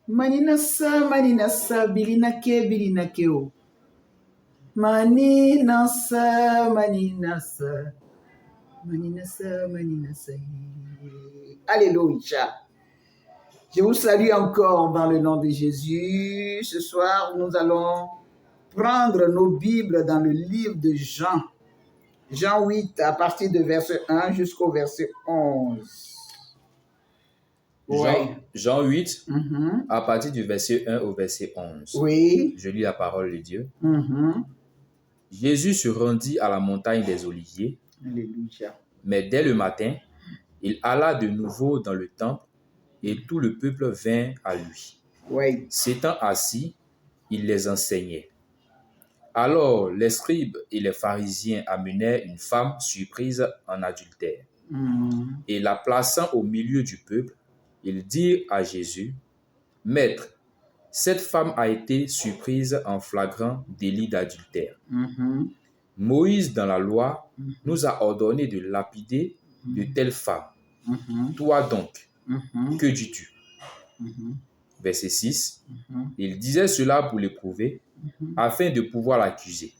Maninasa, bilinake o. Maninasa. Alléluia. Je vous salue encore dans le nom de Jésus. Ce soir, nous allons prendre nos Bibles dans le livre de Jean. Jean 8, à partir de verset 1 jusqu'au verset 11. Jean 8, à partir du verset 1 au verset 11. Oui. Je lis la parole de Dieu. Jésus se rendit à la montagne des Oliviers. Alléluia. Mais dès le matin, il alla de nouveau dans le temple et tout le peuple vint à lui. Oui. S'étant assis, il les enseignait. Alors les scribes et les pharisiens amenèrent une femme surprise en adultère. Et la plaçant au milieu du peuple, ils dirent à Jésus, « Maître, cette femme a été surprise en flagrant délit d'adultère. Moïse, dans la loi, nous a ordonné de lapider de telles femmes. Toi donc, que dis-tu » Verset 6. Il disait cela pour l'éprouver, afin de pouvoir l'accuser.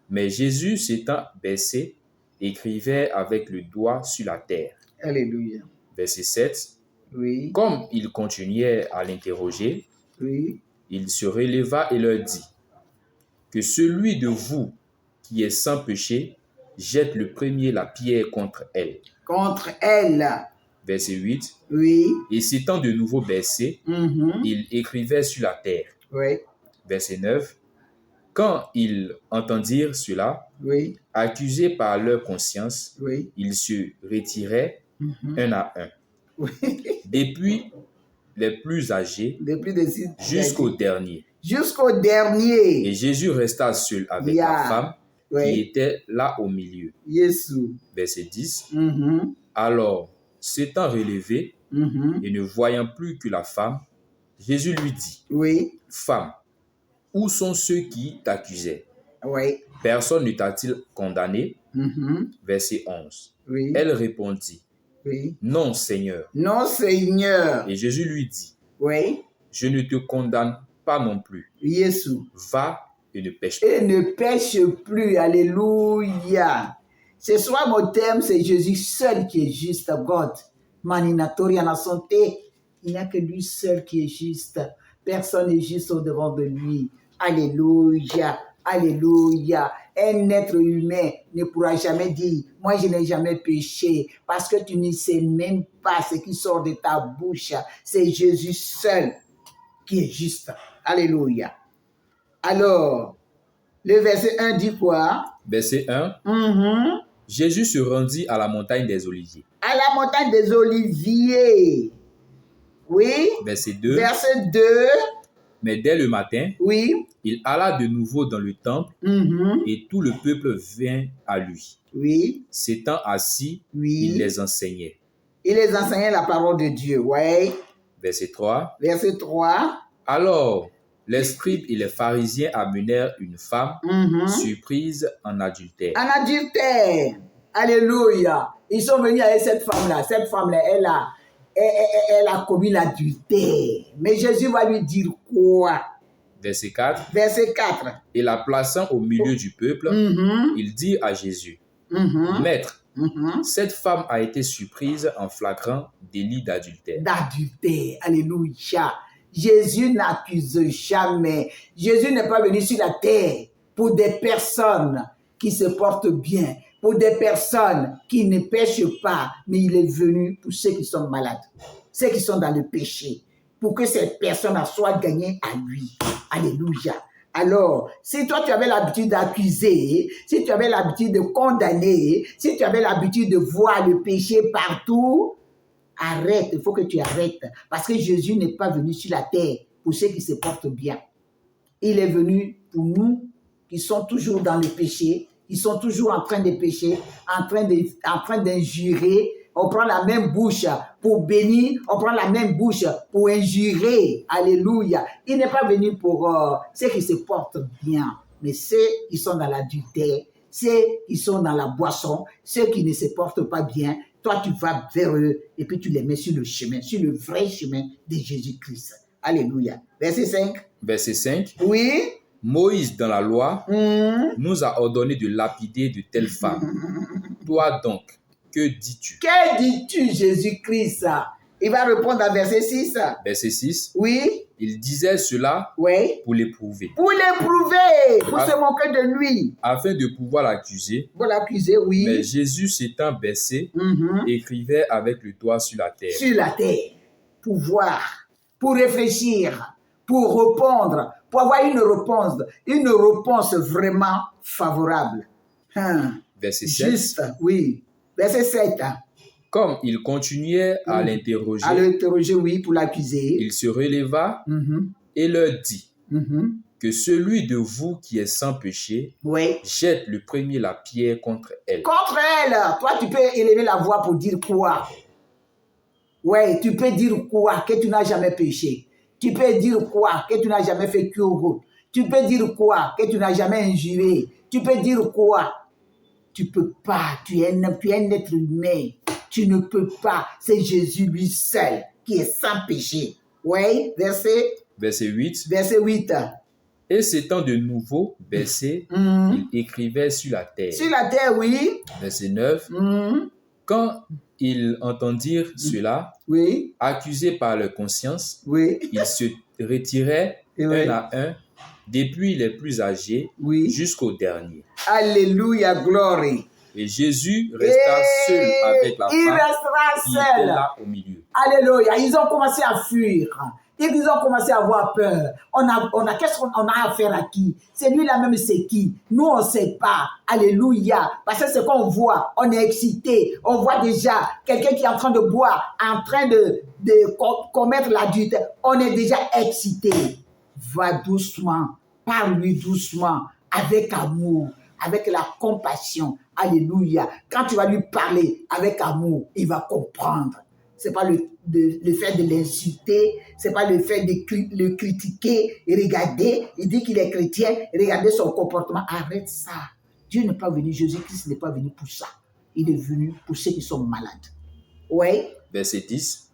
Mais Jésus, s'étant baissé, écrivait avec le doigt sur la terre. Alléluia. Verset 7. Oui. Comme il continuait à l'interroger, Oui. il se releva et leur dit, « Que celui de vous qui est sans péché jette le premier la pierre contre elle. » Contre elle. Verset 8. Oui. Et s'étant de nouveau baissé, il écrivait sur la terre. Oui. Verset 9. Quand ils entendirent cela, Oui. accusés par leur conscience, Oui. ils se retiraient un à un. Oui. Depuis les plus âgés jusqu'au dernier. Jusqu'au dernier. Et Jésus resta seul avec la femme qui était là au milieu. Jésus. Verset 10. Alors, s'étant relevé et ne voyant plus que la femme, Jésus lui dit, oui. Femme, où sont ceux qui t'accusaient? Oui. Personne ne t'a-t-il condamné? Verset 11. Oui. Elle répondit, oui. Non, Seigneur. Non, Seigneur. Et Jésus lui dit, oui. Je ne te condamne pas non plus. Jésus. Va et ne pêche plus. Et ne pêche plus. Alléluia. Ce soir, mon thème, c'est Jésus seul qui est juste. God. Maninatori en santé. Il n'y a que lui seul qui est juste. Personne n'est juste au-devant de lui. Alléluia. Alléluia. Un être humain ne pourra jamais dire, moi je n'ai jamais péché, parce que tu ne sais même pas ce qui sort de ta bouche. C'est Jésus seul qui est juste. Alléluia. Alors, le verset 1 dit quoi? Verset 1. Jésus se rendit à la montagne des Oliviers. À la montagne des Oliviers. Oui. Verset 2. Verset 2. Mais dès le matin, oui. il alla de nouveau dans le temple et tout le peuple vint à lui. Oui. S'étant assis, oui. il les enseignait. Il les enseignait la parole de Dieu, oui. Verset 3. Verset 3. Alors, les scribes et les pharisiens amenèrent une femme surprise en adultère. En adultère. Alléluia. Ils sont venus avec cette femme-là. Cette femme-là, elle a commis l'adultère. Mais Jésus va lui dire quoi? Verset 4. Verset 4. Et la plaçant au milieu du peuple, il dit à Jésus, Maître, cette femme a été surprise en flagrant délit d'adultère. D'adultère. Alléluia. Jésus n'accuse jamais. Jésus n'est pas venu sur la terre pour des personnes qui se portent bien, pour des personnes qui ne pêchent pas, mais il est venu pour ceux qui sont malades, ceux qui sont dans le péché, pour que ces personnes soient gagnées à lui. Alléluia. Alors, si toi tu avais l'habitude d'accuser, si tu avais l'habitude de condamner, si tu avais l'habitude de voir le péché partout, arrête, il faut que tu arrêtes. Parce que Jésus n'est pas venu sur la terre pour ceux qui se portent bien. Il est venu pour nous qui sont toujours dans le péché, qui sont toujours en train de pécher, en train d'injurer. On prend la même bouche pour bénir, on prend la même bouche pour injurer. Alléluia. Il n'est pas venu pour ceux qui se portent bien, mais ceux qui sont dans l'adultère, ceux qui sont dans la boisson, ceux qui ne se portent pas bien. Toi, tu vas vers eux et puis tu les mets sur le chemin, sur le vrai chemin de Jésus-Christ. Alléluia. Verset 5. Verset 5. Oui. Moïse, dans la loi, nous a ordonné de lapider de telles femmes. Toi donc, que dis-tu? Que dis-tu, Jésus-Christ? Il va répondre à verset 6. Verset 6. Oui. Il disait cela Oui. pour l'éprouver. Pour l'éprouver, pour se moquer de lui. Afin de pouvoir l'accuser. Pour l'accuser, oui. Mais Jésus s'étant baissé, écrivait avec le doigt sur la terre. Sur la terre. Pour voir, pour réfléchir, pour répondre, pour avoir une réponse vraiment favorable. Verset 7. Juste, oui. Verset 7. Comme il continuait à l'interroger, oui, pour l'accuser, il se releva et leur dit que celui de vous qui est sans péché jette le premier la pierre contre elle. Contre elle. Toi, tu peux élever la voix pour dire quoi? Ouais, tu peux dire quoi? Que tu n'as jamais péché. Tu peux dire quoi? Que tu n'as jamais fait kyogo. Tu peux dire quoi? Que tu n'as jamais injuré. Tu peux dire quoi? Tu peux pas. Tu es un être humain. Tu ne peux pas. C'est Jésus lui seul qui est sans péché. Oui, verset 8. Verset 8. Et s'étant de nouveau baissé, il écrivait sur la terre. Sur la terre, oui. Verset 9. Quand ils entendirent cela, accusés par leur conscience, ils se retiraient un à un, depuis les plus âgés jusqu'au dernier. Alléluia, gloire. Et Jésus resta seul avec la femme qui était là au milieu. Alléluia. Ils ont commencé à fuir. Ils ont commencé à avoir peur. Qu'est-ce qu'on a affaire à qui? C'est lui-là même, c'est qui? Nous, on ne sait pas. Alléluia. Parce que c'est qu'on voit, on est excité. On voit déjà quelqu'un qui est en train de boire, en train de commettre l'adultère. On est déjà excité. Va doucement. Parle-lui doucement, avec amour, avec la compassion. Alléluia. Quand tu vas lui parler avec amour, il va comprendre. C'est pas le fait de l'insulter, c'est pas le fait de le critiquer. Et regardez, il dit qu'il est chrétien, regardez son comportement. Arrête ça. Dieu n'est pas venu, Jésus-Christ n'est pas venu pour ça. Il est venu pour ceux qui sont malades. Oui. Verset 10.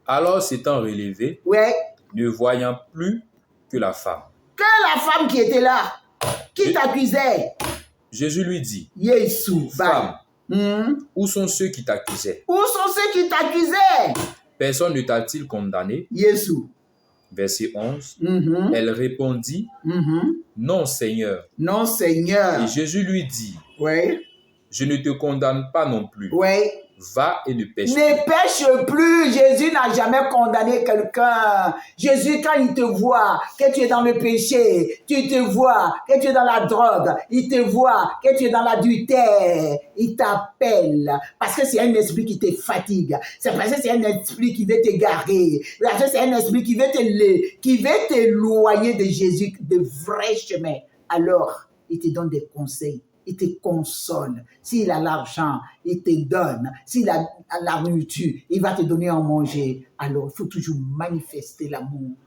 Alors s'étant relevé, ne voyant plus que la femme. Que la femme qui était là, qui t'accusait. Jésus lui dit, Jésus, femme, où sont ceux qui t'accusaient? Où sont ceux qui t'accusaient? Personne ne t'a-t-il condamné? Jésus. Verset 11. Elle répondit, non, Seigneur. Non, Seigneur. Et Jésus lui dit, je ne te condamne pas non plus. Va et ne pêche plus. Ne pêche plus. Jésus n'a jamais condamné quelqu'un. Jésus, quand il te voit que tu es dans le péché, tu te vois que tu es dans la drogue, il te voit que tu es dans l'adultère, il t'appelle. Parce que c'est un esprit qui te fatigue. C'est parce que c'est un esprit qui veut t'égarer. Parce que c'est un esprit qui veut t'éloigner de Jésus, de vrai chemin. Alors, il te donne des conseils. Il te console. S'il a l'argent, il te donne. S'il a la nourriture, il va te donner à manger. Alors, il faut toujours manifester l'amour.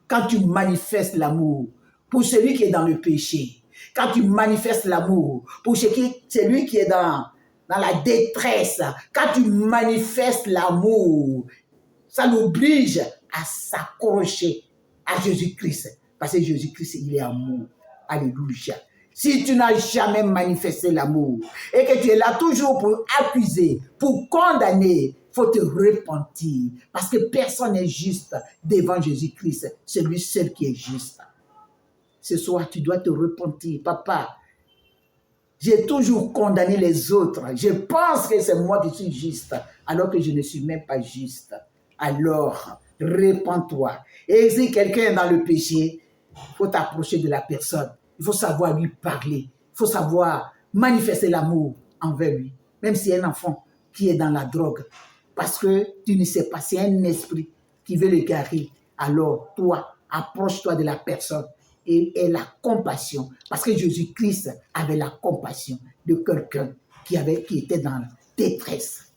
Quand tu manifestes l'amour pour celui qui est dans le péché, quand tu manifestes l'amour pour celui qui est dans la détresse, quand tu manifestes l'amour, ça l'oblige à s'accrocher à Jésus-Christ. Parce que Jésus-Christ, il est amour. Alléluia. Si tu n'as jamais manifesté l'amour et que tu es là toujours pour accuser, pour condamner, il faut te repentir. Parce que personne n'est juste devant Jésus-Christ. C'est lui seul qui est juste. Ce soir, tu dois te repentir. Papa, j'ai toujours condamné les autres. Je pense que c'est moi qui suis juste, alors que je ne suis même pas juste. Alors, repens-toi. Et si quelqu'un est dans le péché, il faut t'approcher de la personne. Il faut savoir lui parler. Il faut savoir manifester l'amour envers lui. Même si c'est un enfant qui est dans la drogue. Parce que tu ne sais pas, c'est un esprit qui veut le garer. Alors, toi, approche-toi de la personne et aie la compassion. Parce que Jésus-Christ avait la compassion de quelqu'un qui était dans la détresse.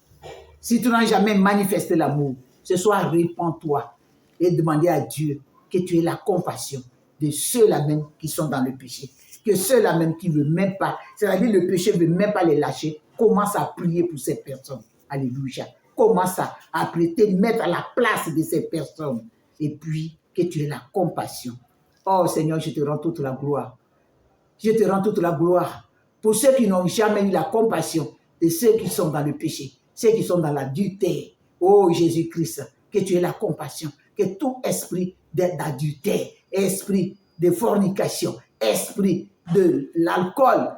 Si tu n'as jamais manifesté l'amour, ce soir, répands-toi et demandez à Dieu que tu aies la compassion de ceux-là même qui sont dans le péché. Que ceux-là même qui ne veulent même pas, c'est-à-dire le péché ne veut même pas les lâcher, commence à prier pour ces personnes. Alléluia. Commence à prier, te mettre à la place de ces personnes. et puis que tu aies la compassion. Oh Seigneur, je te rends toute la gloire. Je te rends toute la gloire pour ceux qui n'ont jamais eu la compassion de ceux qui sont dans le péché, ceux qui sont dans l'adultère. Oh Jésus-Christ, que tu aies la compassion, que tout esprit d'adultère, esprit de fornication, esprit de l'alcool,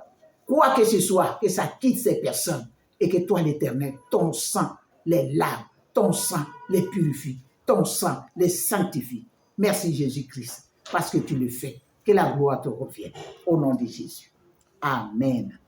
quoi que ce soit, que ça quitte ces personnes et que toi, l'Éternel, ton sang les lave, ton sang les purifie, ton sang les sanctifie. Merci Jésus-Christ, parce que tu le fais. Que la gloire te revienne. Au nom de Jésus. Amen.